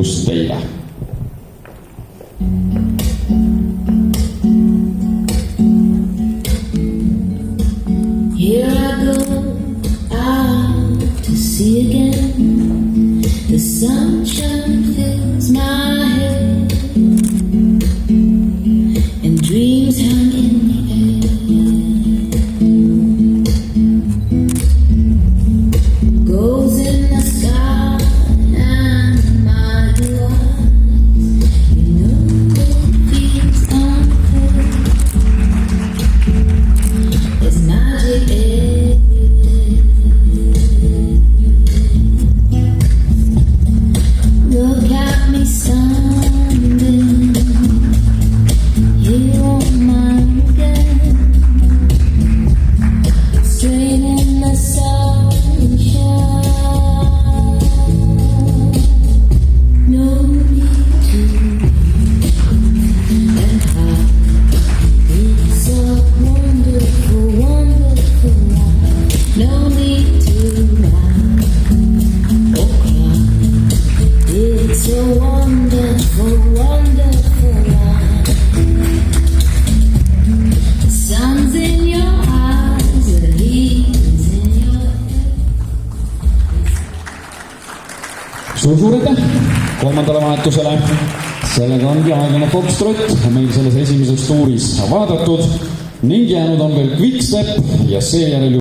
just teile. Here I go out to sea again. The sunshine fills my head, and dreams hang in the air. Goes in the sky and my blue eyes. You know it feels unfair. There's magic everywhere. Look at me standing here on my own again, straight in the sunshine. No need to and how it's a wonderful, wonderful life. No need to run or cry. It's a wonderful, wonderful life. The sun's in your eyes, the leaves in your hair. Suur aitäh kolmandale vahetusele. Sellega ongi aeglane Foxtrot meil selles esimeses tuuris vaadatud ning jäänud on veel Quickstep ja seejärel